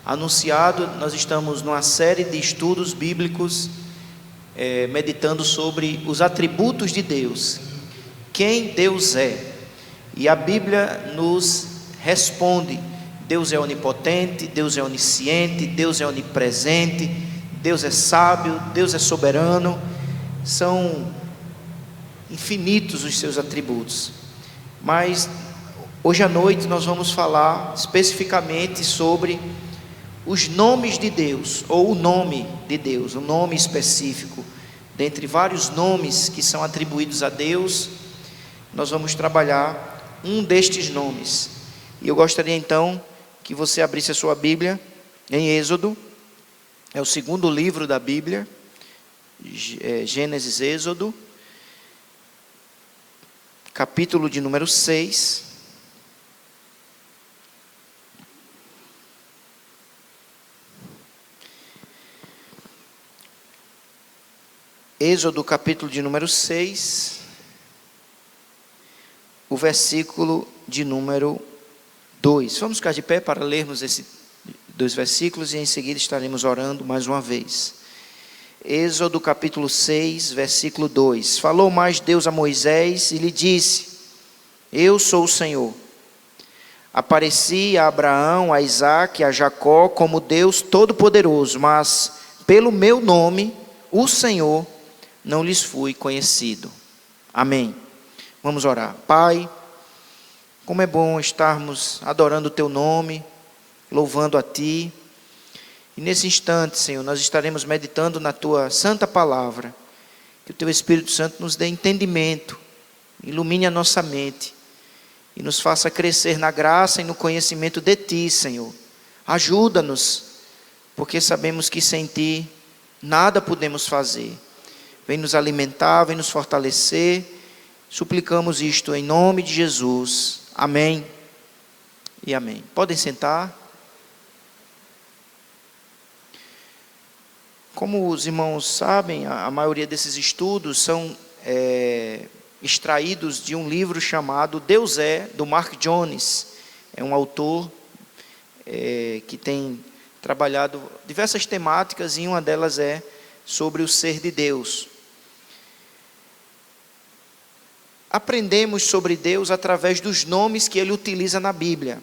anunciado, nós estamos numa série de estudos bíblicos, meditando sobre os atributos de Deus, quem Deus é. E a Bíblia nos responde: Deus é onipotente, Deus é onisciente, Deus é onipresente, Deus é sábio, Deus é soberano. São infinitos os seus atributos. Mas hoje à noite nós vamos falar especificamente sobre os nomes de Deus, ou o nome de Deus, um nome específico. Dentre vários nomes que são atribuídos a Deus, nós vamos trabalhar um destes nomes. E eu gostaria então que você abrisse a sua Bíblia em Êxodo. É o segundo livro da Bíblia, Gênesis, Êxodo, capítulo de número 6. Êxodo, capítulo de número 6, o versículo de número 2. Vamos ficar de pé para lermos esses dois versículos e em seguida estaremos orando mais uma vez. Êxodo capítulo 6, versículo 2. Falou mais Deus a Moisés e lhe disse: Eu sou o Senhor. Apareci a Abraão, a Isaque, a Jacó como Deus Todo-Poderoso, mas pelo meu nome, o Senhor, não lhes fui conhecido. Amém. Vamos orar. Pai, como é bom estarmos adorando o Teu nome, louvando a Ti. E nesse instante, Senhor, nós estaremos meditando na Tua santa palavra. Que o Teu Espírito Santo nos dê entendimento, ilumine a nossa mente e nos faça crescer na graça e no conhecimento de Ti, Senhor. Ajuda-nos, porque sabemos que sem Ti nada podemos fazer. Vem nos alimentar, vem nos fortalecer. Suplicamos isto em nome de Jesus. Amém e amém. Podem sentar. Como os irmãos sabem, a maioria desses estudos são extraídos de um livro chamado Deus é, do Mark Jones. É um autor que tem trabalhado diversas temáticas, e uma delas é sobre o ser de Deus. Aprendemos sobre Deus através dos nomes que Ele utiliza na Bíblia.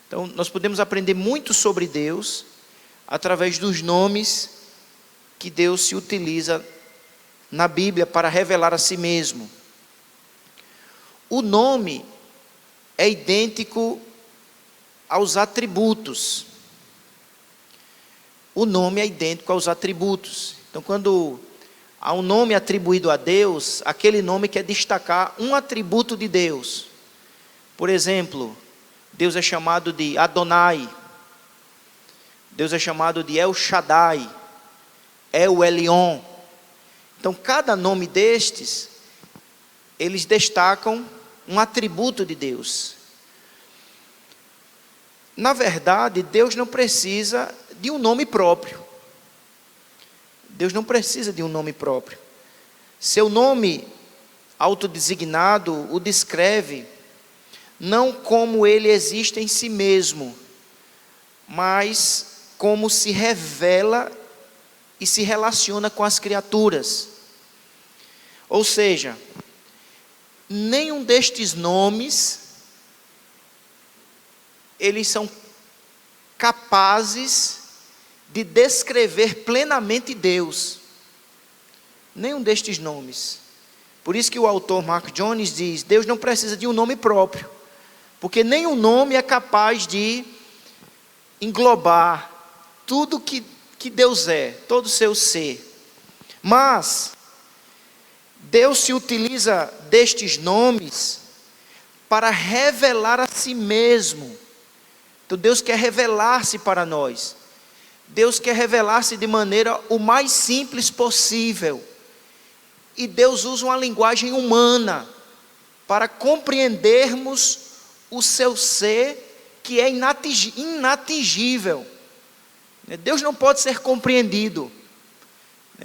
Então, nós podemos aprender muito sobre Deus através dos nomes que Deus se utiliza na Bíblia para revelar a si mesmo. O nome é idêntico aos atributos. O nome é idêntico aos atributos. Então, quando há um nome atribuído a Deus, aquele nome quer destacar um atributo de Deus. Por exemplo, Deus é chamado de Adonai. Deus é chamado de El Shaddai, El Elyon. Então, cada nome destes, eles destacam um atributo de Deus. Na verdade, Deus não precisa de um nome próprio. Deus não precisa de um nome próprio. Seu nome autodesignado o descreve não como ele existe em si mesmo, mas como se revela e se relaciona com as criaturas. Ou seja, nenhum destes nomes, eles são capazes de descrever plenamente Deus. Nenhum destes nomes. Por isso que o autor Mark Jones diz: Deus não precisa de um nome próprio, porque nenhum nome é capaz de englobar tudo que Deus é, todo o seu ser. Mas Deus se utiliza destes nomes para revelar a si mesmo. Então Deus quer revelar-se para nós. Deus quer revelar-se de maneira o mais simples possível. E Deus usa uma linguagem humana para compreendermos o seu ser, que é inatingível. Deus não pode ser compreendido.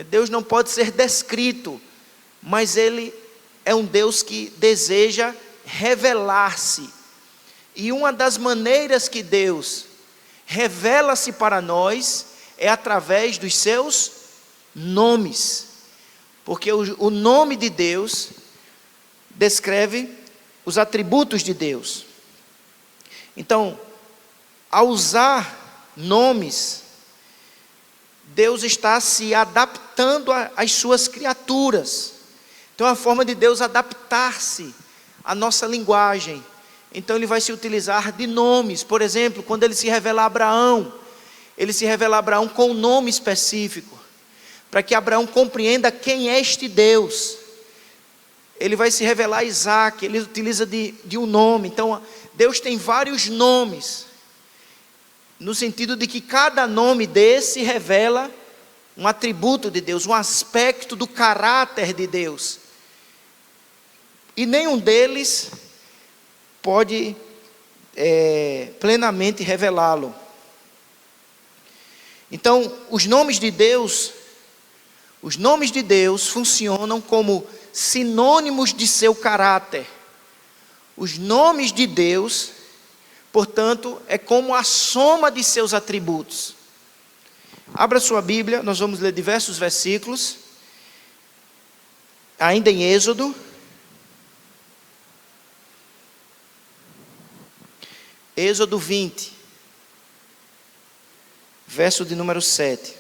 Deus não pode ser descrito. Mas Ele é um Deus que deseja revelar-se. E uma das maneiras que Deus revela-se para nós é através dos seus nomes. Porque o nome de Deus descreve os atributos de Deus. Então, ao usar nomes, Deus está se adaptando às suas criaturas. Então, é uma forma de Deus adaptar-se à nossa linguagem. Então, Ele vai se utilizar de nomes. Por exemplo, quando Ele se revela a Abraão, Ele se revela a Abraão com um nome específico, para que Abraão compreenda quem é este Deus. Ele vai se revelar a Isaac, Ele utiliza de um nome. Então, Deus tem vários nomes, no sentido de que cada nome desse revela um atributo de Deus, um aspecto do caráter de Deus. E nenhum deles pode plenamente revelá-lo. Então, os nomes de Deus funcionam como sinônimos de seu caráter. Os nomes de Deus, portanto, é como a soma de seus atributos. Abra sua Bíblia, nós vamos ler diversos versículos, ainda em Êxodo. Êxodo 20, verso de número 7.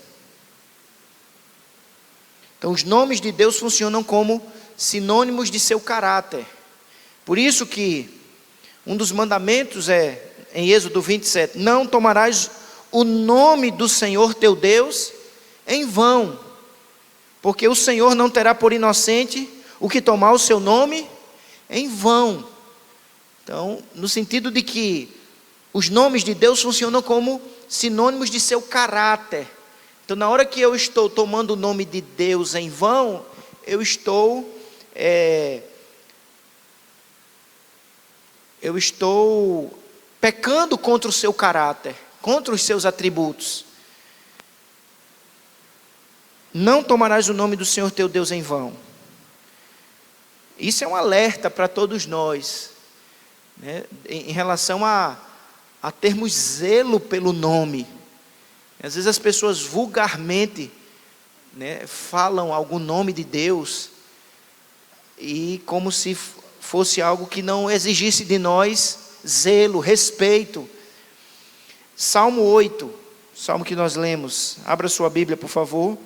Então, os nomes de Deus funcionam como sinônimos de seu caráter. Por isso que um dos mandamentos é, em Êxodo 27, não tomarás o nome do Senhor teu Deus em vão, porque o Senhor não terá por inocente o que tomar o seu nome em vão. Então, no sentido de que os nomes de Deus funcionam como sinônimos de seu caráter. Então, na hora que eu estou tomando o nome de Deus em vão, eu estou pecando contra o seu caráter, contra os seus atributos. Não tomarás o nome do Senhor teu Deus em vão. Isso é um alerta para todos nós, né, em relação a termos zelo pelo nome. Às vezes as pessoas vulgarmente, né, falam algum nome de Deus, e como se fosse algo que não exigisse de nós zelo, respeito. Salmo 8, salmo que nós lemos. Abra sua Bíblia, por favor.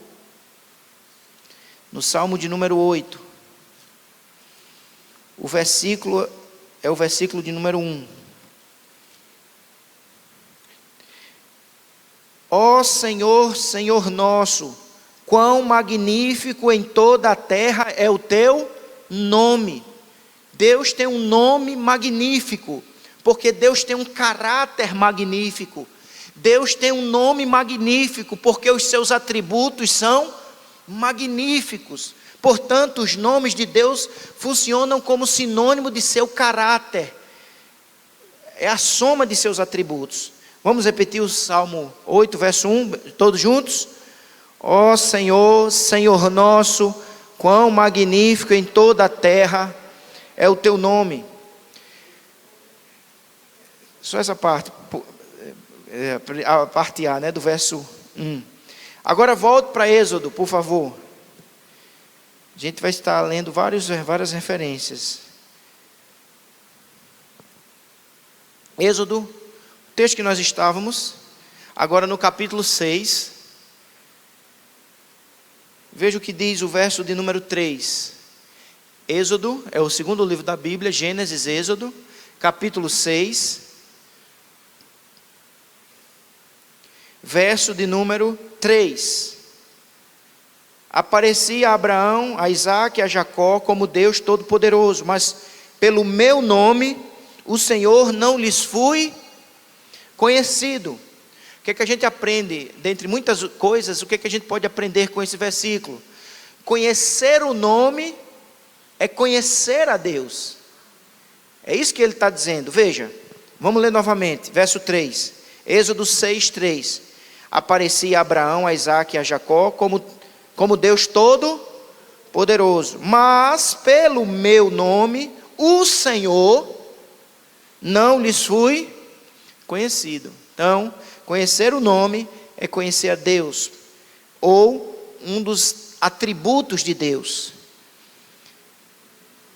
No Salmo de número 8. O versículo é o versículo de número 1. Ó Senhor, Senhor nosso, quão magnífico em toda a terra é o teu nome. Deus tem um nome magnífico, porque Deus tem um caráter magnífico. Deus tem um nome magnífico, porque os seus atributos são magníficos. Portanto, os nomes de Deus funcionam como sinônimo de seu caráter. É a soma de seus atributos. Vamos repetir o Salmo 8, verso 1, todos juntos? Ó Senhor, Senhor nosso, quão magnífico em toda a terra é o teu nome. Só essa parte, a parte A, né, do verso 1. Agora volte para Êxodo, por favor. A gente vai estar lendo várias referências. Êxodo, o texto que nós estávamos, agora no capítulo 6. Veja o que diz o verso de número 3. Êxodo é o segundo livro da Bíblia, Gênesis, Êxodo, capítulo 6, verso de número 3. Aparecia a Abraão, a Isaque e a Jacó como Deus Todo-Poderoso, mas pelo meu nome o Senhor não lhes fui conhecido. O que é que a gente aprende? Dentre muitas coisas, o que é que a gente pode aprender com esse versículo? Conhecer o nome é conhecer a Deus. É isso que ele está dizendo. Veja, vamos ler novamente, verso 3. Êxodo 6, 3. Aparecia a Abraão, a Isaque e a Jacó como Deus Todo-Poderoso, mas pelo meu nome, o Senhor, não lhes fui conhecido. Então, conhecer o nome é conhecer a Deus, ou um dos atributos de Deus.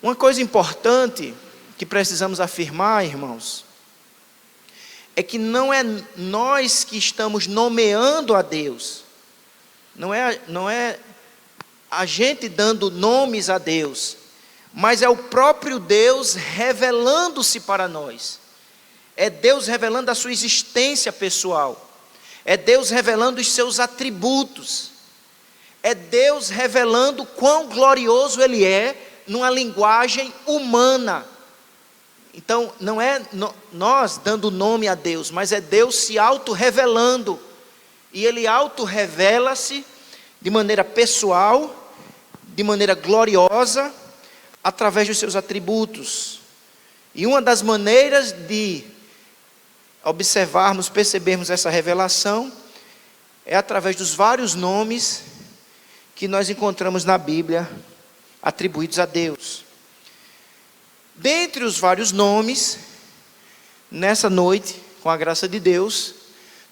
Uma coisa importante que precisamos afirmar, irmãos, é que não é nós que estamos nomeando a Deus, não é a gente dando nomes a Deus, mas é o próprio Deus revelando-se para nós. É Deus revelando a sua existência pessoal. É Deus revelando os seus atributos. É Deus revelando quão glorioso Ele é numa linguagem humana. Então, não é nós dando nome a Deus, mas é Deus se auto-revelando. E Ele auto-revela-se de maneira pessoal, de maneira gloriosa, através dos seus atributos. E uma das maneiras de observarmos, percebermos essa revelação, é através dos vários nomes que nós encontramos na Bíblia, atribuídos a Deus. Dentre os vários nomes, nessa noite, com a graça de Deus,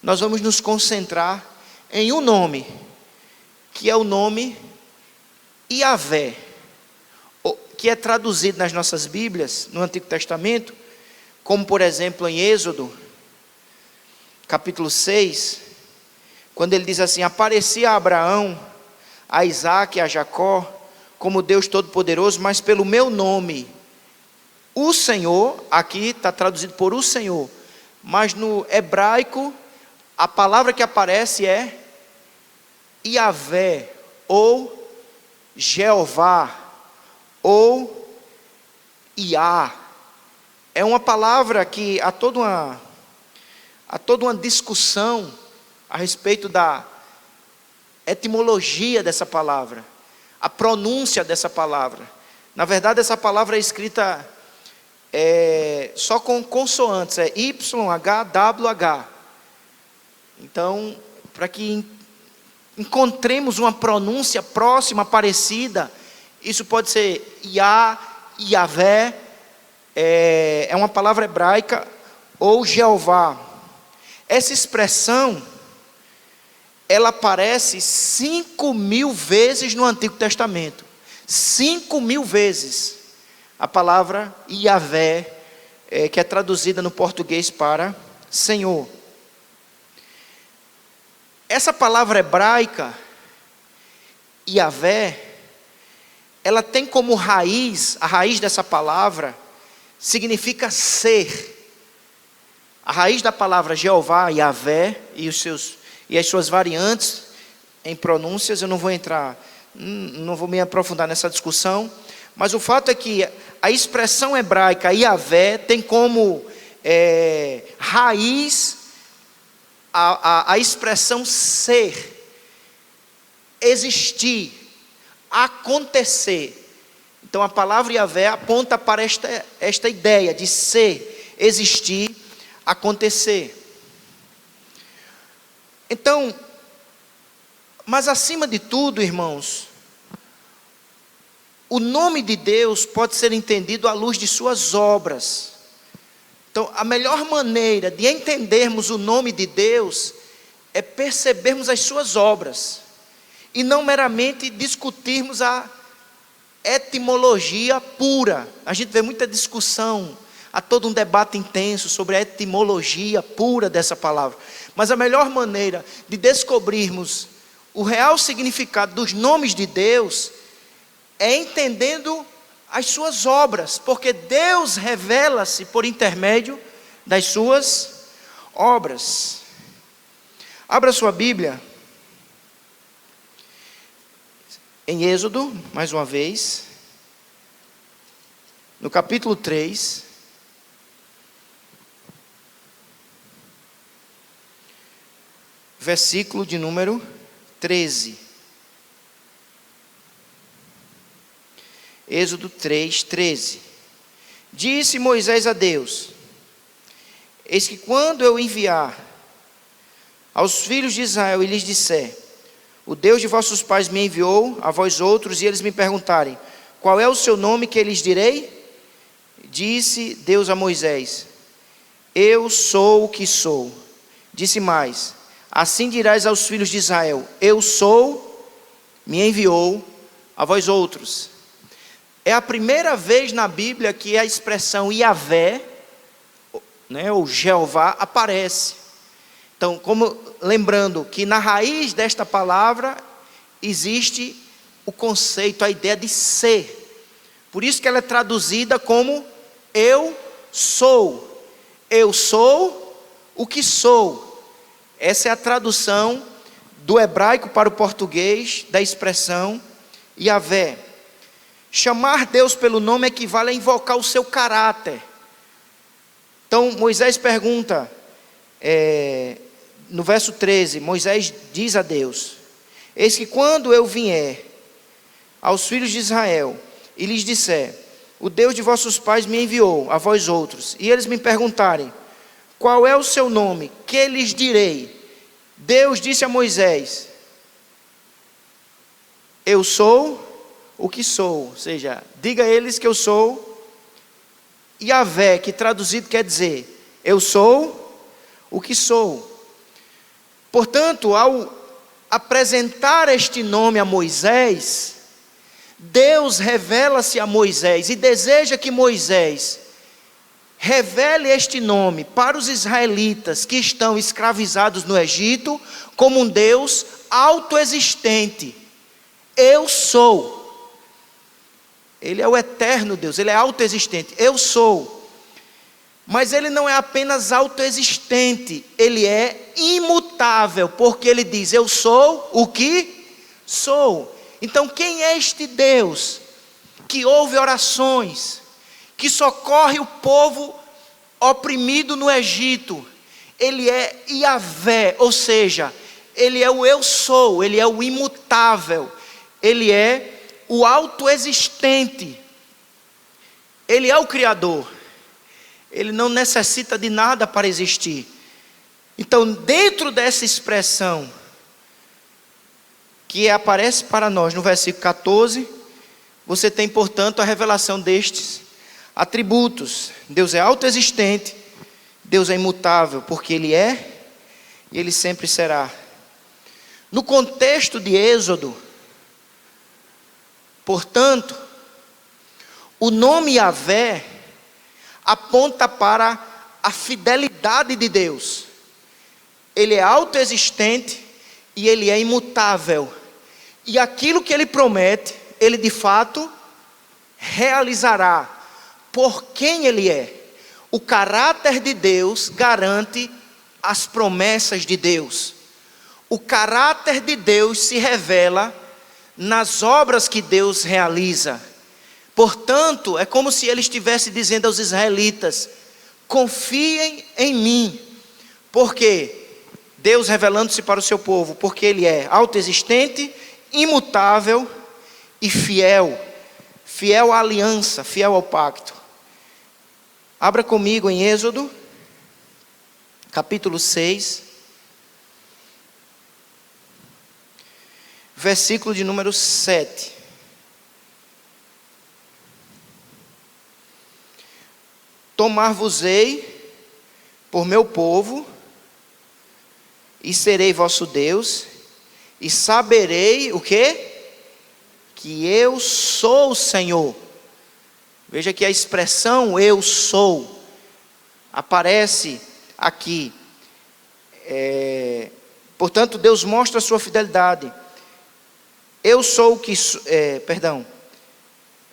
nós vamos nos concentrar em um nome, que é o nome Yahvé, que é traduzido nas nossas Bíblias, no Antigo Testamento, como por exemplo em Êxodo, capítulo 6, quando ele diz assim: aparecia a Abraão, a Isaque e a Jacó, como Deus Todo-Poderoso, mas pelo meu nome, o Senhor, aqui está traduzido por o Senhor, mas no hebraico, a palavra que aparece é Yahvé, ou Jeová, ou Iá. É uma palavra que há toda uma discussão a respeito da etimologia dessa palavra, a pronúncia dessa palavra. Na verdade, essa palavra é escrita só com consoantes, é YHWH. Então, para que encontremos uma pronúncia próxima, parecida, isso pode ser Iá, Yahvé, é uma palavra hebraica, ou Jeová. Essa expressão, ela aparece 5.000 vezes no Antigo Testamento. 5.000 vezes. A palavra Yahvé, que é traduzida no português para Senhor. Essa palavra hebraica, Yahvé, ela tem como raiz, a raiz dessa palavra, significa ser. A raiz da palavra Jeová, Yahvé, e as suas variantes em pronúncias, eu não vou entrar, não vou me aprofundar nessa discussão, mas o fato é que a expressão hebraica Yahvé tem como raiz a expressão ser, existir, acontecer. Então a palavra Yahvé aponta para esta ideia de ser, existir, acontecer. Então, mas acima de tudo, irmãos, o nome de Deus pode ser entendido à luz de suas obras. Então, a melhor maneira de entendermos o nome de Deus é percebermos as suas obras e não meramente discutirmos a etimologia pura. A gente vê muita discussão, há todo um debate intenso sobre a etimologia pura dessa palavra. Mas a melhor maneira de descobrirmos o real significado dos nomes de Deus é entendendo as suas obras, porque Deus revela-se por intermédio das suas obras. Abra sua Bíblia em Êxodo, mais uma vez, no capítulo 3, versículo de número 13. Êxodo 3, 13. Disse Moisés a Deus: eis que quando eu enviar aos filhos de Israel e lhes disser: o Deus de vossos pais me enviou a vós outros, e eles me perguntarem: qual é o seu nome, que lhes direi? Disse Deus a Moisés: eu sou o que sou. Disse mais: assim dirás aos filhos de Israel: eu sou, me enviou a vós outros. É a primeira vez na Bíblia que a expressão Yahvé, né, ou Jeová, aparece. Então, lembrando que na raiz desta palavra existe o conceito, a ideia de ser. Por isso que ela é traduzida como eu sou. Eu sou o que sou. Essa é a tradução do hebraico para o português da expressão Yahvé. Chamar Deus pelo nome equivale a invocar o seu caráter. Então Moisés pergunta, no verso 13, Moisés diz a Deus: eis que quando eu vier aos filhos de Israel e lhes disser: o Deus de vossos pais me enviou a vós outros, e eles me perguntarem: qual é o seu nome? Que lhes direi? Deus disse a Moisés: eu sou o que sou. Ou seja, diga a eles que eu sou Yahvé, que traduzido quer dizer eu sou o que sou. Portanto, ao apresentar este nome a Moisés, Deus revela-se a Moisés e deseja que Moisés revele este nome para os israelitas que estão escravizados no Egito como um Deus autoexistente. Eu sou. Ele é o eterno Deus, ele é autoexistente. Eu sou. Mas ele não é apenas autoexistente, ele é imutável, porque ele diz: eu sou o que sou. Então, quem é este Deus que ouve orações, que socorre o povo oprimido no Egito? Ele é Yahvé, ou seja, ele é o eu sou, ele é o imutável, ele é o autoexistente, ele é o Criador, ele não necessita de nada para existir. Então, dentro dessa expressão que aparece para nós no versículo 14, você tem, portanto, a revelação destes atributos. Deus é autoexistente, Deus é imutável, porque Ele é e Ele sempre será. No contexto de Êxodo, portanto, o nome Yahvé aponta para a fidelidade de Deus. Ele é autoexistente e Ele é imutável. E aquilo que Ele promete, Ele de fato realizará. Por quem Ele é. O caráter de Deus garante as promessas de Deus. O caráter de Deus se revela nas obras que Deus realiza. Portanto, é como se Ele estivesse dizendo aos israelitas: confiem em mim. Por quê? Deus revelando-se para o seu povo, porque Ele é autoexistente, imutável e fiel. Fiel à aliança, fiel ao pacto. Abra comigo em Êxodo, capítulo 6, versículo de número 7. Tomar-vos-ei por meu povo, e serei vosso Deus, e saberei o quê? Que eu sou o Senhor. Veja que a expressão eu sou aparece aqui. Portanto, Deus mostra a sua fidelidade. Eu sou o que...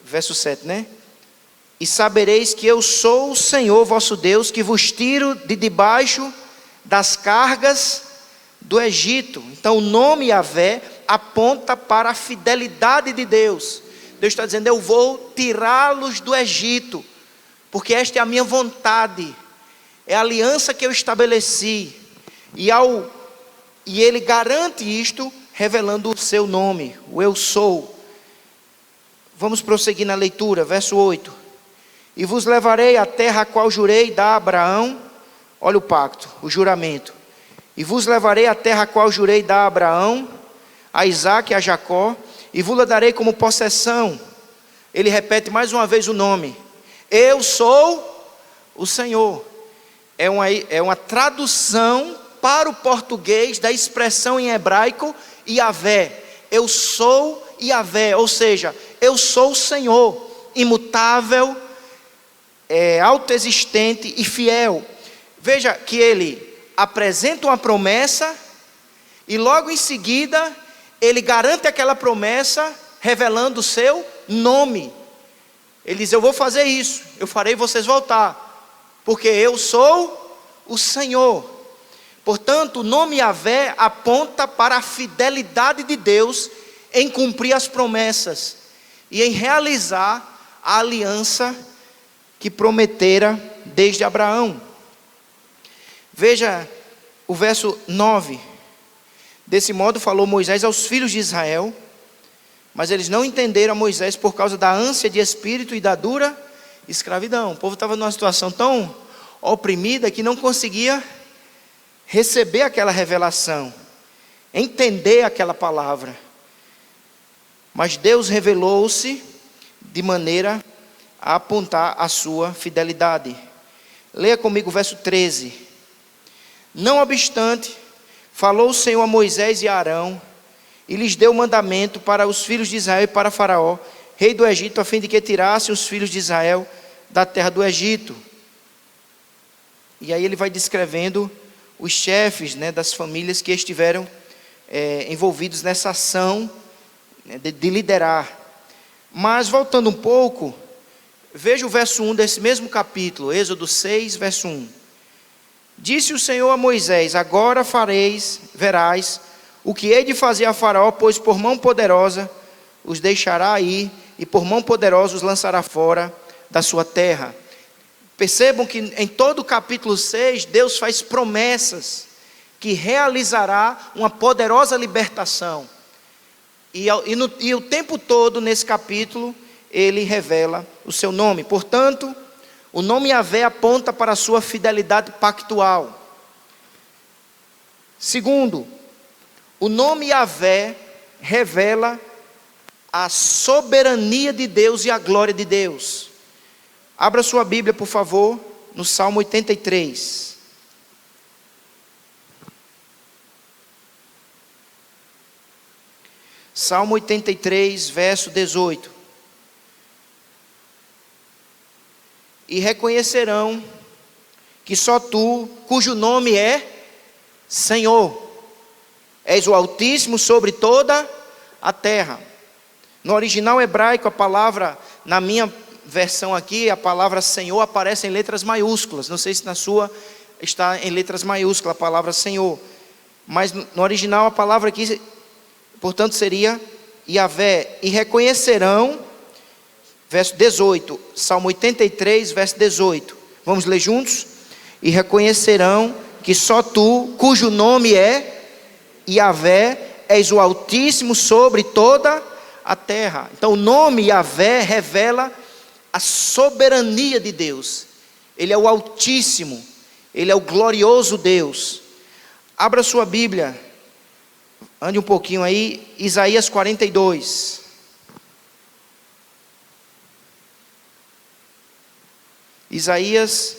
verso 7, né? E sabereis que eu sou o Senhor vosso Deus, que vos tiro de debaixo das cargas do Egito. Então o nome Yahvé aponta para a fidelidade de Deus. Deus está dizendo: eu vou tirá-los do Egito, porque esta é a minha vontade, é a aliança que eu estabeleci. E Ele garante isto, revelando o seu nome, o eu sou. Vamos prosseguir na leitura, verso 8. E vos levarei à terra a qual jurei dar a Abraão. Olha o pacto, o juramento. E vos levarei à terra a qual jurei dar a Abraão, a Isaque e a Jacó, e vos-la darei como possessão. Ele repete mais uma vez o nome: eu sou o Senhor. É uma tradução para o português da expressão em hebraico Yahvé. Eu sou Yahvé, ou seja, eu sou o Senhor, imutável, autoexistente e fiel. Veja que ele apresenta uma promessa e logo em seguida ele garante aquela promessa revelando o seu nome. Ele diz: eu vou fazer isso, eu farei vocês voltar, porque eu sou o Senhor. Portanto, o nome Yahvé aponta para a fidelidade de Deus em cumprir as promessas e em realizar a aliança que prometera desde Abraão. Veja o verso 9. Desse modo falou Moisés aos filhos de Israel, mas eles não entenderam a Moisés por causa da ânsia de espírito e da dura escravidão. O povo estava numa situação tão oprimida que não conseguia receber aquela revelação, entender aquela palavra. Mas Deus revelou-se de maneira a apontar a sua fidelidade. Leia comigo o verso 13. Não obstante, falou o Senhor a Moisés e a Arão, e lhes deu mandamento para os filhos de Israel e para Faraó, rei do Egito, a fim de que tirasse os filhos de Israel da terra do Egito. E aí ele vai descrevendo os chefes, das famílias que estiveram envolvidos nessa ação de liderar. Mas voltando um pouco, veja o verso 1 desse mesmo capítulo, Êxodo 6, verso 1. Disse o Senhor a Moisés: agora verás o que hei de fazer a Faraó, pois por mão poderosa os deixará ir, e por mão poderosa os lançará fora da sua terra. Percebam que em todo o capítulo 6, Deus faz promessas que realizará uma poderosa libertação. E o tempo todo nesse capítulo, ele revela o seu nome. Portanto, o nome Yahvé aponta para a sua fidelidade pactual. Segundo, o nome Yahvé revela a soberania de Deus e a glória de Deus. Abra sua Bíblia, por favor, no Salmo 83. Salmo 83, verso 18. E reconhecerão que só tu, cujo nome é Senhor, és o Altíssimo sobre toda a terra. No original hebraico, a palavra, na minha versão aqui, a palavra Senhor aparece em letras maiúsculas. Não sei se na sua está em letras maiúsculas a palavra Senhor, mas no original a palavra aqui, portanto, seria Yahvé. E reconhecerão, verso 18, Salmo 83, verso 18. Vamos ler juntos? E reconhecerão que só tu, cujo nome é Yahvé, és o Altíssimo sobre toda a terra. Então o nome Yahvé revela a soberania de Deus. Ele é o Altíssimo, ele é o glorioso Deus. Abra sua Bíblia, ande um pouquinho aí, Isaías 42. Isaías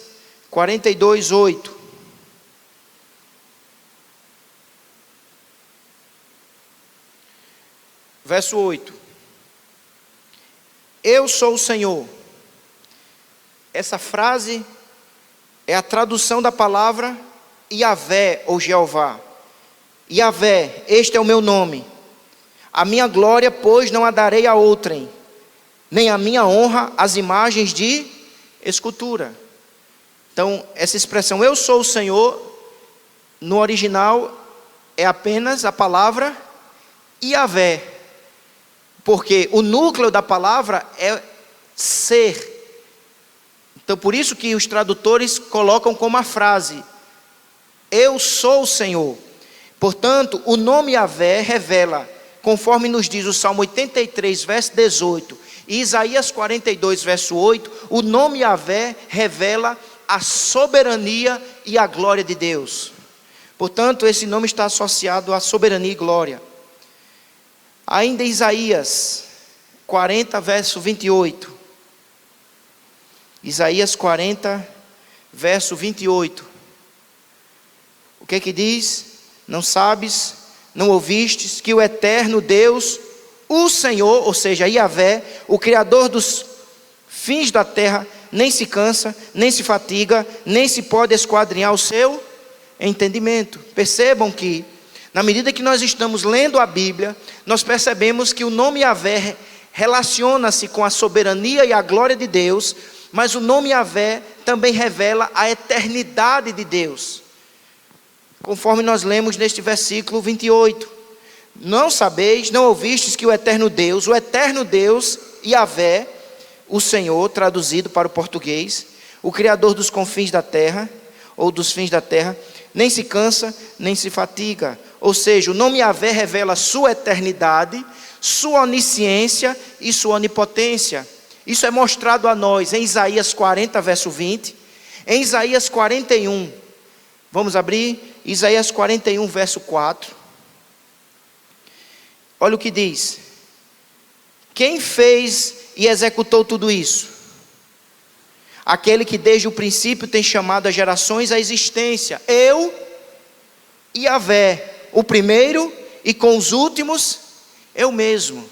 42, 8. Verso 8. Eu sou o Senhor. Essa frase é a tradução da palavra Yahvé ou Jeová. Yahvé, este é o meu nome. A minha glória, pois, não a darei a outrem, nem a minha honra às imagens de escultura. Então, essa expressão eu sou o Senhor, no original é apenas a palavra Yahvé, porque o núcleo da palavra é ser. Então, por isso que os tradutores colocam como a frase eu sou o Senhor. Portanto, o nome Yahvé revela, conforme nos diz o Salmo 83, verso 18, e Isaías 42, verso 8, o nome Yahvé revela a soberania e a glória de Deus. Portanto, esse nome está associado à soberania e glória. Ainda em Isaías 40, verso 28. Isaías 40, verso 28. O que diz? Não sabes, não ouvistes que o eterno Deus, o Senhor, ou seja, Yahvé, o Criador dos fins da terra, nem se cansa, nem se fatiga, nem se pode esquadrinhar o seu entendimento. Percebam que, na medida que nós estamos lendo a Bíblia, nós percebemos que o nome Yahvé relaciona-se com a soberania e a glória de Deus, mas o nome Yahvé também revela a eternidade de Deus. Conforme nós lemos neste versículo 28. Não sabeis, não ouvistes que o eterno Deus, Yahvé, o Senhor, traduzido para o português, o Criador dos confins da terra, ou dos fins da terra, nem se cansa, nem se fatiga. Ou seja, o nome Yahvé revela sua eternidade, sua onisciência e sua onipotência. Isso é mostrado a nós em Isaías 40, verso 20, em Isaías 41, vamos abrir, Isaías 41, verso 4. Olha o que diz: quem fez e executou tudo isso? Aquele que desde o princípio tem chamado as gerações à existência. Eu, Yahvé, o primeiro, e com os últimos, eu mesmo.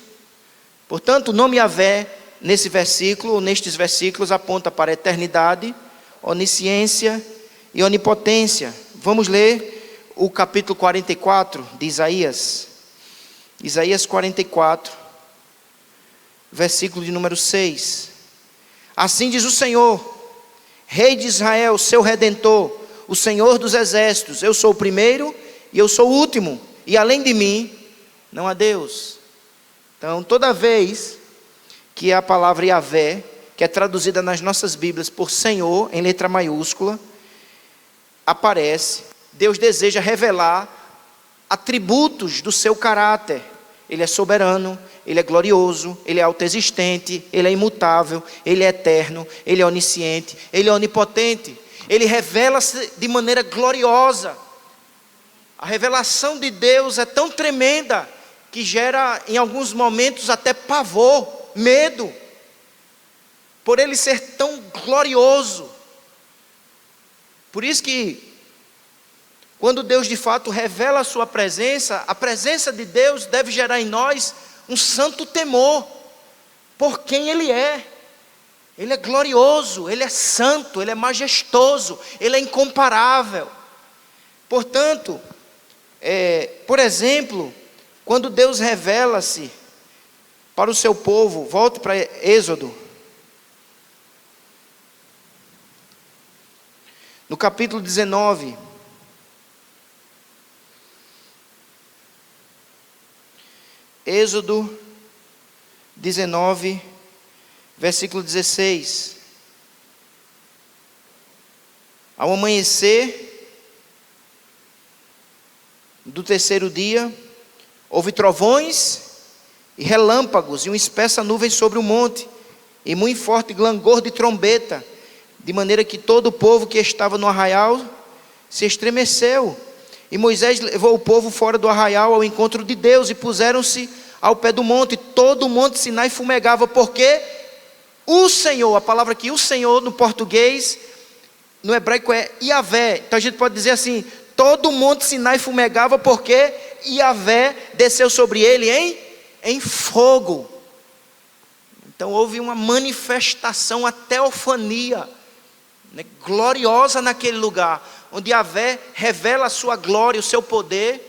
Portanto, o nome Yahvé, nesse versículo, ou nestes versículos, aponta para a eternidade, onisciência e onipotência. Vamos ler o capítulo 44 de Isaías. Isaías 44, versículo de número 6. Assim diz o Senhor, Rei de Israel, seu Redentor, o Senhor dos exércitos: eu sou o primeiro e eu sou o último, e além de mim não há Deus. Então, toda vez que a palavra Yahvé, que é traduzida nas nossas Bíblias por Senhor, em letra maiúscula, aparece, Deus deseja revelar atributos do seu caráter. Ele é soberano, Ele é glorioso, Ele é autoexistente, Ele é imutável, Ele é eterno, Ele é onisciente, Ele é onipotente. Ele revela-se de maneira gloriosa. A revelação de Deus é tão tremenda que gera em alguns momentos até pavor, medo, por Ele ser tão glorioso. Por isso que, quando Deus de fato revela a sua presença, a presença de Deus deve gerar em nós um santo temor por quem Ele é. Ele é glorioso, Ele é santo, Ele é majestoso, Ele é incomparável. Portanto, por exemplo, quando Deus revela-se para o seu povo, volte para Êxodo, no capítulo 19, Êxodo 19, versículo 16. Ao amanhecer do terceiro dia, houve trovões e relâmpagos e uma espessa nuvem sobre o monte, e muito forte clangor de trombeta, de maneira que todo o povo que estava no arraial se estremeceu. E Moisés levou o povo fora do arraial ao encontro de Deus, e puseram-se ao pé do monte. Todo o monte Sinai fumegava, porque o Senhor, a palavra aqui, o Senhor, no português, no hebraico é Yahvé. Então a gente pode dizer assim: todo o monte Sinai fumegava, porque Yahvé desceu sobre ele em fogo. Então houve uma manifestação, a teofania, né, gloriosa naquele lugar, onde Yahvé revela a sua glória, o seu poder.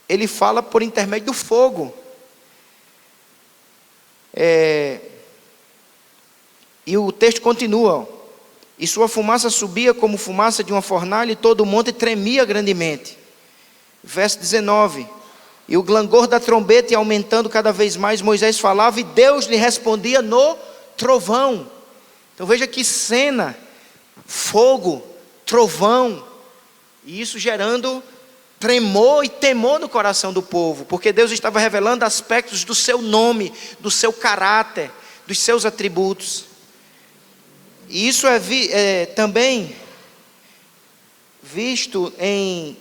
Ele fala por intermédio do fogo. E o texto continua: e sua fumaça subia como fumaça de uma fornalha, e todo o monte tremia grandemente. Verso 19: e o clangor da trombeta ia aumentando cada vez mais. Moisés falava e Deus lhe respondia no trovão. Então veja que cena: fogo, trovão, e isso gerando tremor e temor no coração do povo, porque Deus estava revelando aspectos do seu nome, do seu caráter, dos seus atributos. E isso é também visto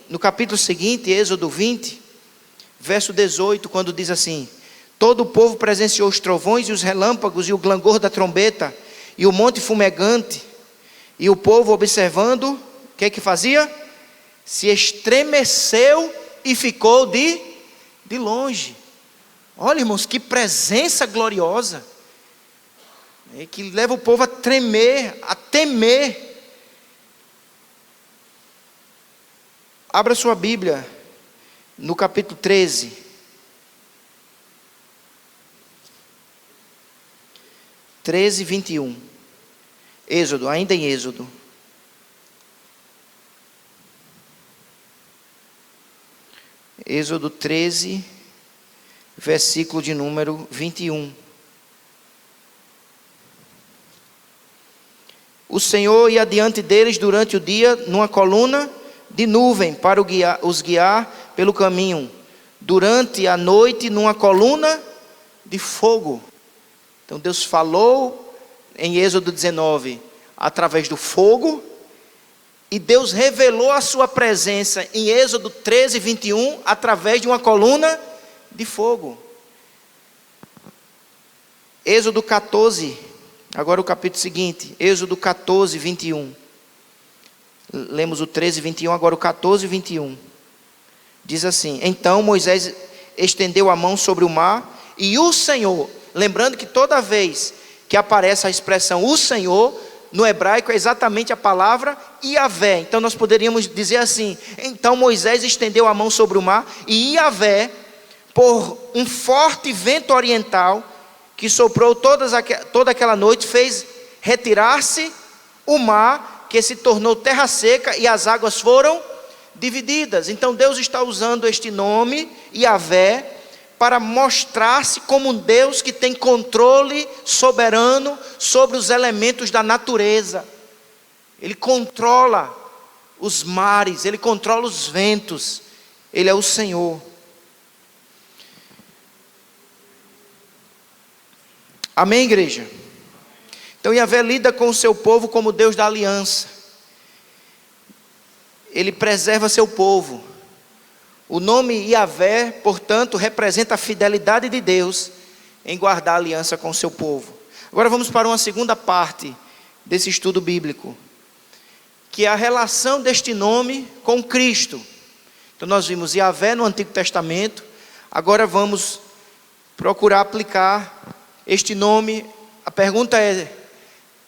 no capítulo seguinte, Êxodo 20, verso 18, quando diz assim: todo o povo presenciou os trovões e os relâmpagos e o clangor da trombeta e o monte fumegante, e o povo observando que é que fazia? Se estremeceu e ficou de longe. Olha, irmãos, que presença gloriosa, que leva o povo a tremer, a temer. Abra sua Bíblia no capítulo 13. Treze, 21. Êxodo, ainda em Êxodo. Êxodo 13, versículo de número 21. O Senhor ia diante deles durante o dia numa coluna de nuvem para os guiar pelo caminho. Durante a noite numa coluna de fogo. Então Deus falou em Êxodo 19 através do fogo. E Deus revelou a sua presença em Êxodo 13, 21, através de uma coluna de fogo. Êxodo 14, agora o capítulo seguinte, Êxodo 14, 21. Lemos o 13, 21, agora o 14, 21. Diz assim: Então Moisés estendeu a mão sobre o mar, e o Senhor, lembrando que toda vez que aparece a expressão o Senhor, no hebraico é exatamente a palavra Iavé. Então nós poderíamos dizer assim: então Moisés estendeu a mão sobre o mar, e Iavé, por um forte vento oriental, que soprou toda aquela noite, fez retirar-se o mar, que se tornou terra seca, e as águas foram divididas. Então Deus está usando este nome, Iavé, para mostrar-se como um Deus que tem controle soberano sobre os elementos da natureza. Ele controla os mares, Ele controla os ventos, Ele é o Senhor. Amém, igreja? Então Yahvé lida com o seu povo como Deus da aliança. Ele preserva seu povo. O nome Yahvé, portanto, representa a fidelidade de Deus em guardar a aliança com o seu povo. Agora vamos para uma segunda parte desse estudo bíblico, que é a relação deste nome com Cristo. Então nós vimos Yahvé no Antigo Testamento, agora vamos procurar aplicar este nome. A pergunta é: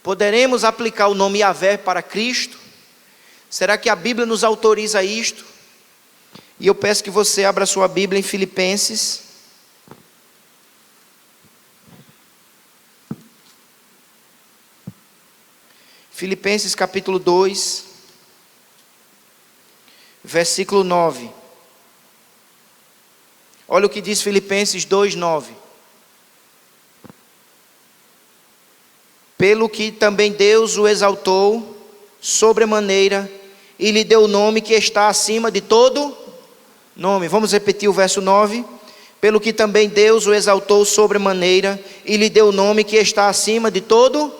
poderemos aplicar o nome Yahvé para Cristo? Será que a Bíblia nos autoriza isto? E eu peço que você abra sua Bíblia em Filipenses. Filipenses capítulo 2, versículo 9. Olha o que diz Filipenses 2, 9. Pelo que também Deus o exaltou sobremaneira e lhe deu o nome que está acima de todo nome. Vamos repetir o verso 9. Pelo que também Deus o exaltou sobremaneira e lhe deu o nome que está acima de todo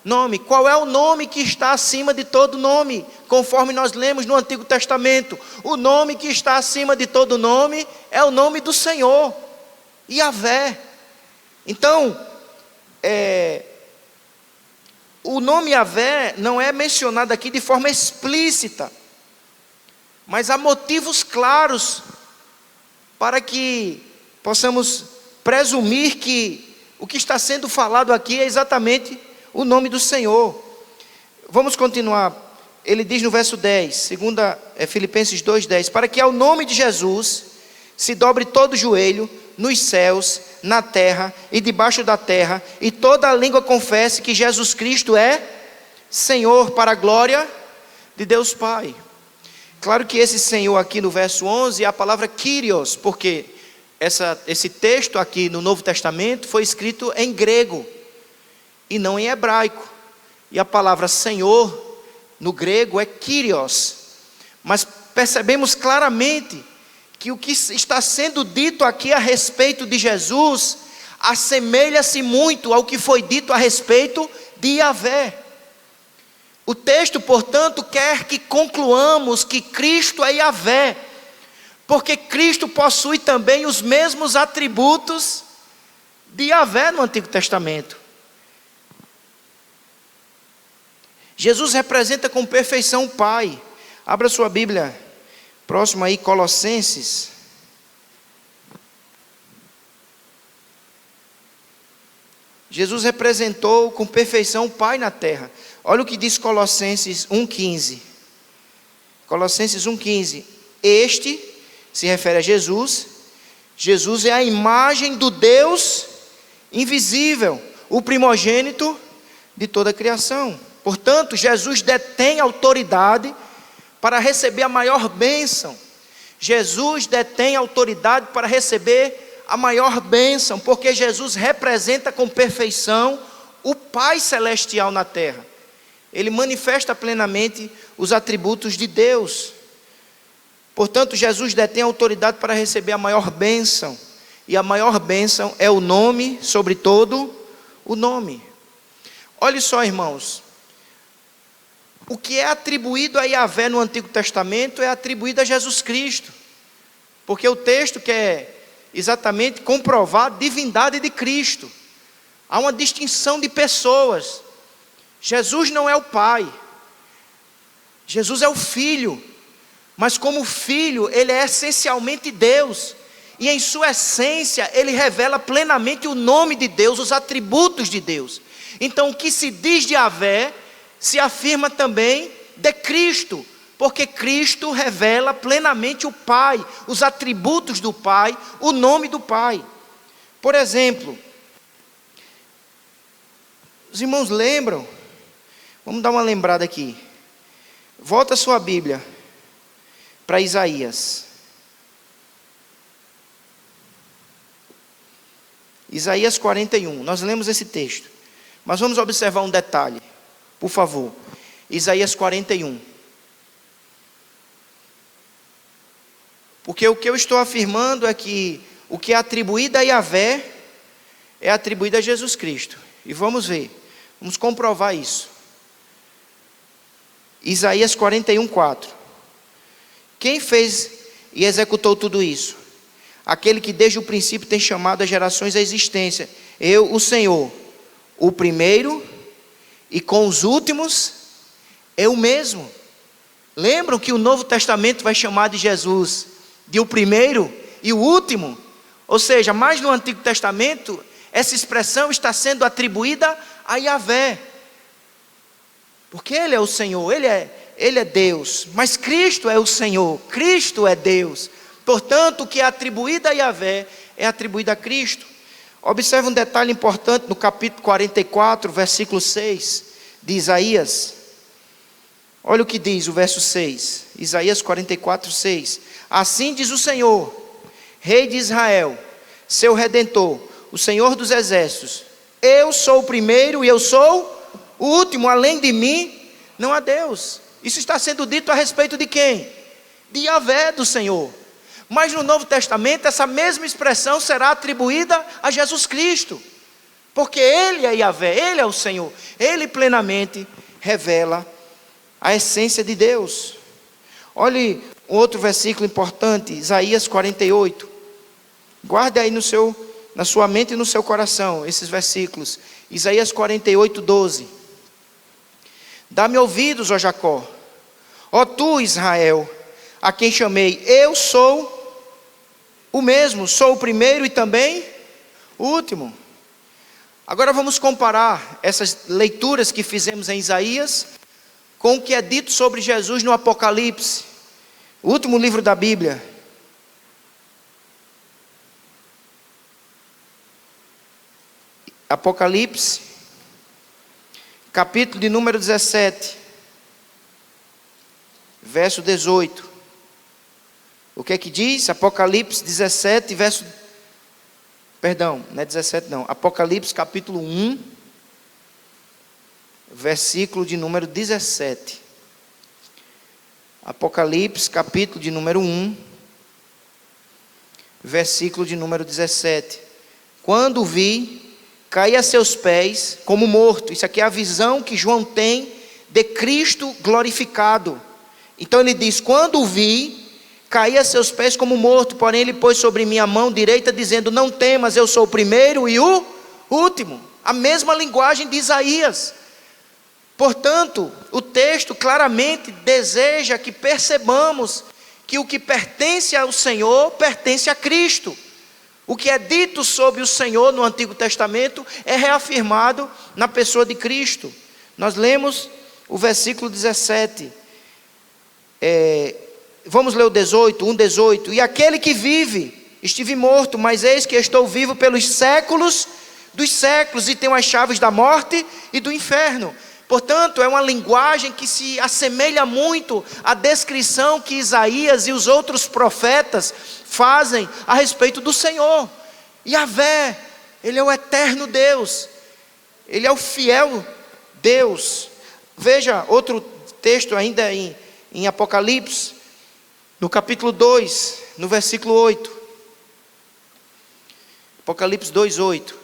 nome. Qual é o nome que está acima de todo nome? Conforme nós lemos no Antigo Testamento, o nome que está acima de todo nome é o nome do Senhor, Yahvé. Então, o nome Yahvé não é mencionado aqui de forma explícita, mas há motivos claros para que possamos presumir que o que está sendo falado aqui é exatamente o nome do Senhor. Vamos continuar. Ele diz no verso 10, Filipenses 2:10, para que ao nome de Jesus se dobre todo o joelho, nos céus, na terra e debaixo da terra, e toda a língua confesse que Jesus Cristo é Senhor, para a glória de Deus Pai. Claro que esse Senhor aqui no verso 11 é a palavra Kyrios, porque esse texto aqui no Novo Testamento foi escrito em grego e não em hebraico. E a palavra Senhor no grego é Kyrios. Mas percebemos claramente que o que está sendo dito aqui a respeito de Jesus assemelha-se muito ao que foi dito a respeito de Yahvé. O texto, portanto, quer que concluamos que Cristo é Yahvé, porque Cristo possui também os mesmos atributos de Yahvé no Antigo Testamento. Jesus representa com perfeição o Pai. Abra sua Bíblia, próximo aí, Colossenses. Jesus representou com perfeição o Pai na terra. Olha o que diz Colossenses 1,15. Colossenses 1,15. Este se refere a Jesus. Jesus é a imagem do Deus invisível, o primogênito de toda a criação. Portanto, Jesus detém autoridade para receber a maior bênção. Jesus detém autoridade para receber a maior bênção, porque Jesus representa com perfeição o Pai Celestial na terra. Ele manifesta plenamente os atributos de Deus. Portanto, Jesus detém autoridade para receber a maior bênção. E a maior bênção é o nome, sobre todo o nome. Olhe só, irmãos. O que é atribuído a Yahvé no Antigo Testamento é atribuído a Jesus Cristo. Porque o texto quer exatamente comprovar a divindade de Cristo. Há uma distinção de pessoas. Jesus não é o Pai. Jesus é o Filho. Mas como Filho, Ele é essencialmente Deus. E em sua essência, Ele revela plenamente o nome de Deus, os atributos de Deus. Então o que se diz de Yahvé, se afirma também de Cristo. Porque Cristo revela plenamente o Pai, os atributos do Pai, o nome do Pai. Por exemplo, os irmãos lembram? Vamos dar uma lembrada aqui. Volta a sua Bíblia para Isaías. Isaías 41. Nós lemos esse texto. Mas vamos observar um detalhe, por favor. Isaías 41. Porque o que eu estou afirmando é que o que é atribuído a Yahvé é atribuído a Jesus Cristo. E vamos ver, vamos comprovar isso. Isaías 41:4. Quem fez e executou tudo isso? Aquele que desde o princípio tem chamado as gerações à existência. Eu, o Senhor, o primeiro e com os últimos, eu mesmo. Lembram que o Novo Testamento vai chamar de Jesus de o primeiro e o último? Ou seja, mais no Antigo Testamento, essa expressão está sendo atribuída a Yahvé. Porque Ele é o Senhor, Ele é Deus. Mas Cristo é o Senhor, Cristo é Deus. Portanto, o que é atribuído a Yahvé é atribuído a Cristo. Observe um detalhe importante no capítulo 44, versículo 6 de Isaías. Olha o que diz o verso 6. Isaías 44, 6. Assim diz o Senhor, Rei de Israel, seu Redentor, o Senhor dos Exércitos: eu sou o primeiro e eu sou o último, além de mim não há Deus. Isso está sendo dito a respeito de quem? De Yahvé, do Senhor. Mas no Novo Testamento essa mesma expressão será atribuída a Jesus Cristo, porque Ele é Yahvé, Ele é o Senhor. Ele plenamente revela a essência de Deus. Olhe outro versículo importante, Isaías 48. Guarde aí na sua mente e no seu coração esses versículos. Isaías 48, 12. Dá-me ouvidos, ó Jacó, ó tu, Israel, a quem chamei. Eu sou o mesmo, sou o primeiro e também o último. Agora vamos comparar essas leituras que fizemos em Isaías com o que é dito sobre Jesus no Apocalipse, o último livro da Bíblia. Apocalipse, capítulo de número 17, verso 18. O que é que diz? Apocalipse 17, verso... Perdão, não é 17 não. Apocalipse capítulo 1, versículo de número 17. Apocalipse capítulo de número 1, versículo de número 17. Quando vi, caí a seus pés como morto. Isso aqui é a visão que João tem de Cristo glorificado. Então ele diz: quando vi, caí a seus pés como morto, porém ele pôs sobre mim a mão direita, dizendo: não temas, eu sou o primeiro e o último. A mesma linguagem de Isaías. Portanto, o texto claramente deseja que percebamos que o que pertence ao Senhor pertence a Cristo. O que é dito sobre o Senhor no Antigo Testamento é reafirmado na pessoa de Cristo. Nós lemos o versículo 17. Vamos ler o 18, 1:18. E aquele que vive, estive morto, mas eis que estou vivo pelos séculos dos séculos, e tenho as chaves da morte e do inferno. Portanto, é uma linguagem que se assemelha muito à descrição que Isaías e os outros profetas fazem a respeito do Senhor. Yahvé, Ele é o eterno Deus, Ele é o fiel Deus. Veja outro texto ainda em Apocalipse, no capítulo 2, no versículo 8. Apocalipse 2:8.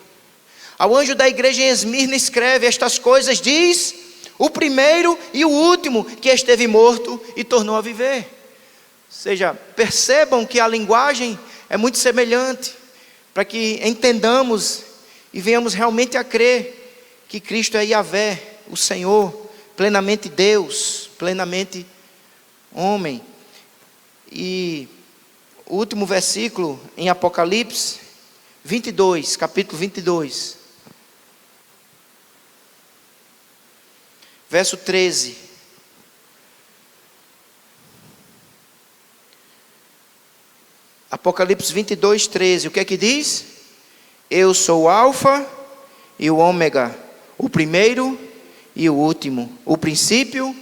Ao anjo da igreja em Esmirna escreve: estas coisas diz o primeiro e o último que esteve morto e tornou a viver. Ou seja, percebam que a linguagem é muito semelhante, para que entendamos e venhamos realmente a crer que Cristo é Yahvé, o Senhor, plenamente Deus, plenamente homem. E o último versículo em Apocalipse 22, capítulo 22, verso 13. Apocalipse 22, 13. O que é que diz? Eu sou o Alfa e o Ômega, o primeiro e o último, o princípio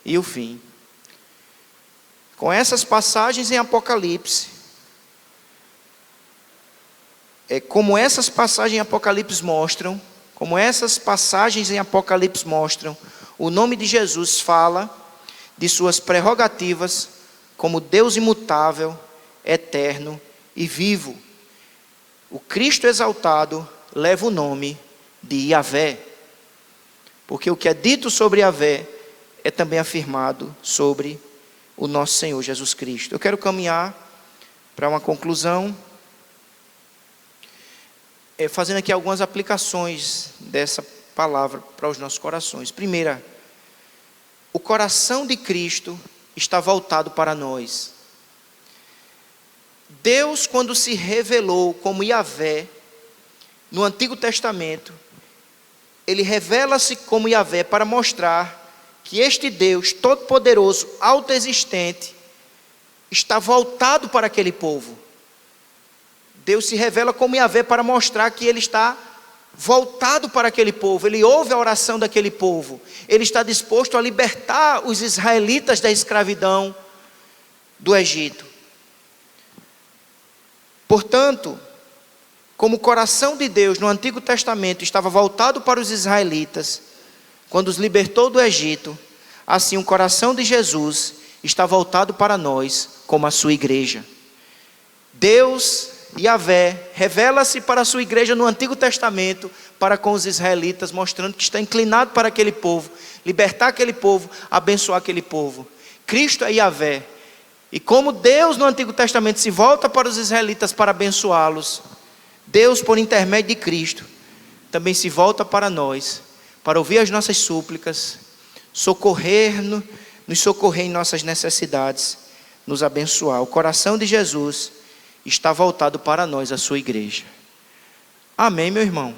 e o fim. Com essas passagens em Apocalipse, como essas passagens em Apocalipse mostram, o nome de Jesus fala de suas prerrogativas como Deus imutável, eterno e vivo. O Cristo exaltado leva o nome de Yahvé, porque o que é dito sobre Yahvé é também afirmado sobre o nosso Senhor Jesus Cristo. Eu quero caminhar para uma conclusão, fazendo aqui algumas aplicações dessa palavra para os nossos corações. Primeira, o coração de Cristo está voltado para nós. Deus, quando se revelou como Yahvé no Antigo Testamento, Ele revela-se como Yahvé para mostrar que este Deus todo-poderoso, autoexistente, está voltado para aquele povo. Deus se revela como Yahvé para mostrar que Ele está voltado para aquele povo. Ele ouve a oração daquele povo. Ele está disposto a libertar os israelitas da escravidão do Egito. Portanto, como o coração de Deus no Antigo Testamento estava voltado para os israelitas, quando os libertou do Egito, assim o coração de Jesus está voltado para nós, como a sua igreja. Deus, Yahvé, revela-se para a sua igreja no Antigo Testamento, para com os israelitas, mostrando que está inclinado para aquele povo, libertar aquele povo, abençoar aquele povo. Cristo é Yahvé. E como Deus no Antigo Testamento se volta para os israelitas para abençoá-los, Deus, por intermédio de Cristo, também se volta para nós, para ouvir as nossas súplicas, nos socorrer em nossas necessidades, nos abençoar. O coração de Jesus está voltado para nós, a sua igreja. Amém, meu irmão?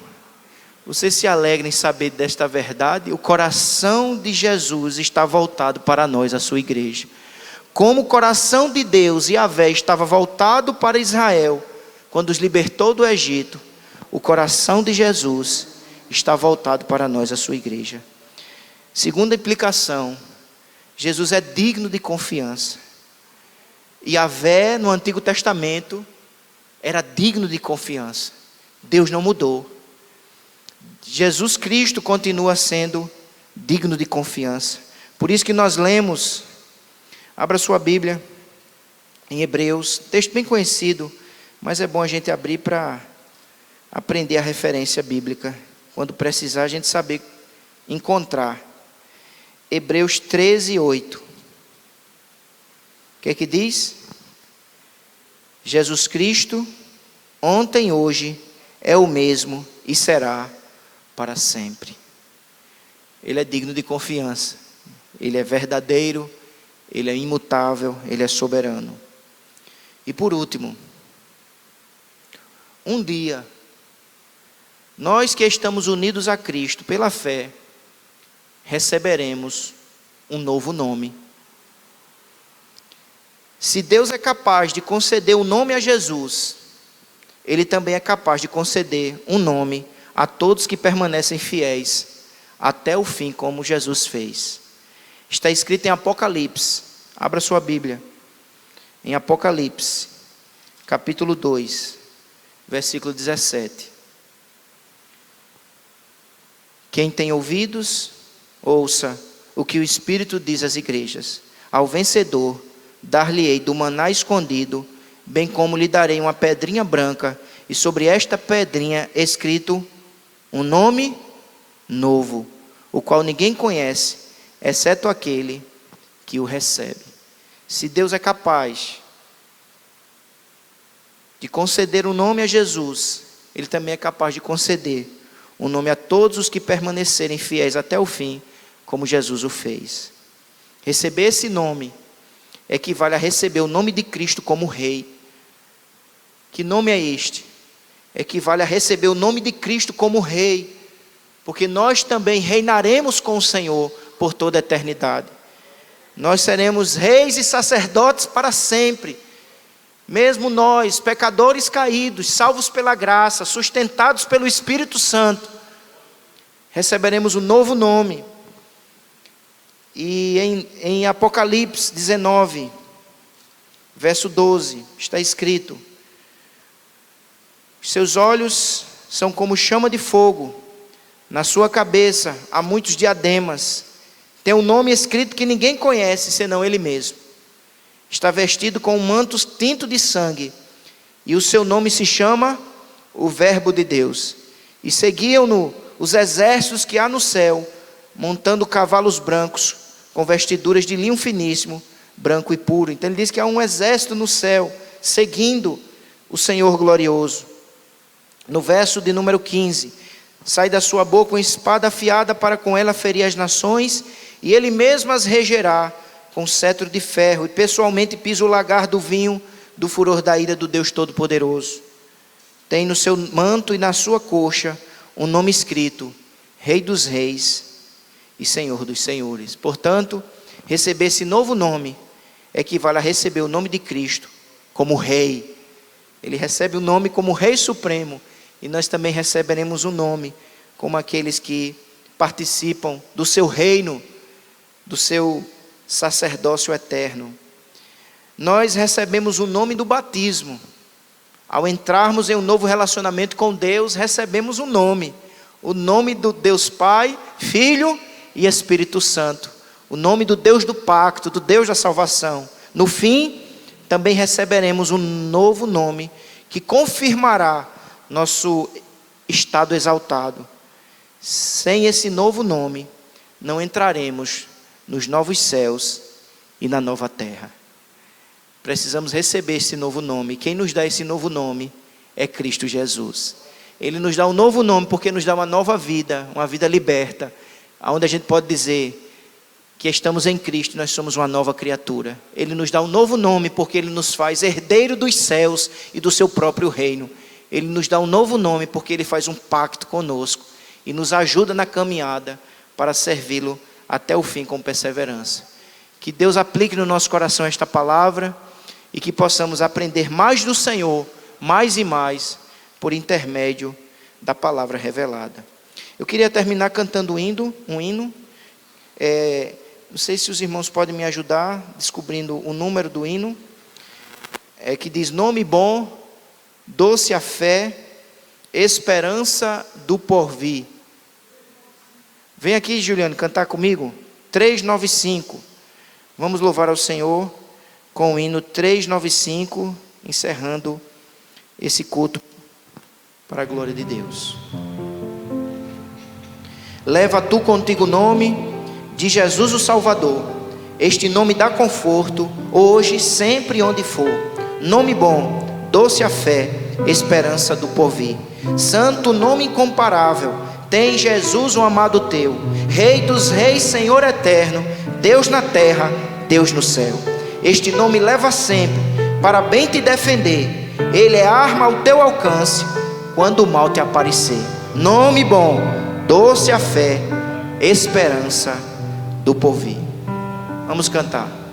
Você se alegra em saber desta verdade? O coração de Jesus está voltado para nós, a sua igreja. Como o coração de Deus, Yahvé, estava voltado para Israel, quando os libertou do Egito, o coração de Jesus está voltado para nós, a sua igreja. Segunda implicação, Jesus é digno de confiança. Yahvé, no Antigo Testamento, era digno de confiança. Deus não mudou. Jesus Cristo continua sendo digno de confiança. Por isso que nós lemos, abra sua Bíblia, em Hebreus, texto bem conhecido, mas é bom a gente abrir para aprender a referência bíblica. Quando precisar, a gente saber encontrar. Hebreus 13, 8. O que é que diz? Jesus Cristo, ontem, hoje, é o mesmo e será para sempre. Ele é digno de confiança. Ele é verdadeiro, Ele é imutável, Ele é soberano. E por último, um dia, nós que estamos unidos a Cristo pela fé, receberemos um novo nome. Se Deus é capaz de conceder um nome a Jesus, Ele também é capaz de conceder um nome a todos que permanecem fiéis até o fim, como Jesus fez. Está escrito em Apocalipse, abra sua Bíblia, em Apocalipse, capítulo 2, versículo 17. Quem tem ouvidos, ouça o que o Espírito diz às igrejas. Ao vencedor, dar-lhe-ei do maná escondido, bem como lhe darei uma pedrinha branca, e sobre esta pedrinha escrito um nome novo, o qual ninguém conhece, exceto aquele que o recebe. Se Deus é capaz de conceder um nome a Jesus, Ele também é capaz de conceder um nome a todos os que permanecerem fiéis até o fim, como Jesus o fez. Receber esse nome equivale a receber o nome de Cristo como Rei. Que nome é este? Equivale a receber o nome de Cristo como Rei, porque nós também reinaremos com o Senhor por toda a eternidade. Nós seremos reis e sacerdotes para sempre. Mesmo nós, pecadores caídos, salvos pela graça, sustentados pelo Espírito Santo, receberemos um novo nome. E em Apocalipse 19, verso 12, está escrito: seus olhos são como chama de fogo, na sua cabeça há muitos diademas, tem um nome escrito que ninguém conhece, senão Ele mesmo. Está vestido com um manto tinto de sangue, e o seu nome se chama o Verbo de Deus. E seguiam-no os exércitos que há no céu, montando cavalos brancos, com vestiduras de linho finíssimo, branco e puro. Então ele diz que há um exército no céu, seguindo o Senhor glorioso. No verso de número 15, sai da sua boca uma espada afiada para com ela ferir as nações, e Ele mesmo as regerá com cetro de ferro, e pessoalmente pisa o lagar do vinho do furor da ira do Deus Todo-Poderoso. Tem no seu manto e na sua coxa um nome escrito: Rei dos Reis e Senhor dos Senhores. Portanto, receber esse novo nome equivale a receber o nome de Cristo como Rei. Ele recebe o nome como Rei Supremo, e nós também receberemos um nome como aqueles que participam do seu reino, do seu sacerdócio eterno. Nós recebemos o nome do batismo. Ao entrarmos em um novo relacionamento com Deus, recebemos um nome. O nome do Deus Pai, Filho e Espírito Santo. O nome do Deus do pacto, do Deus da salvação. No fim, também receberemos um novo nome que confirmará nosso estado exaltado. Sem esse novo nome, não entraremos nos novos céus e na nova terra. Precisamos receber esse novo nome. Quem nos dá esse novo nome é Cristo Jesus. Ele nos dá um novo nome porque nos dá uma nova vida, uma vida liberta, onde a gente pode dizer que estamos em Cristo, nós somos uma nova criatura. Ele nos dá um novo nome porque Ele nos faz herdeiro dos céus e do seu próprio reino. Ele nos dá um novo nome porque Ele faz um pacto conosco e nos ajuda na caminhada para servi-lo até o fim com perseverança. Que Deus aplique no nosso coração esta palavra e que possamos aprender mais do Senhor, mais e mais, por intermédio da palavra revelada. Eu queria terminar cantando um hino. Não sei se os irmãos podem me ajudar descobrindo o número do hino. Que diz: nome bom, doce a fé, esperança do porvir. Vem aqui, Juliano, cantar comigo. 395. Vamos louvar ao Senhor com o hino 395, encerrando esse culto para a glória de Deus. Leva tu contigo o nome de Jesus o Salvador. Este nome dá conforto, hoje, sempre e onde for. Nome bom, doce a fé, esperança do porvir. Santo nome incomparável, tem Jesus, um amado teu, Rei dos reis, Senhor eterno, Deus na terra, Deus no céu. Este nome leva sempre para bem te defender. Ele é arma ao teu alcance quando o mal te aparecer. Nome bom, doce a fé, esperança do porvir. Vamos cantar.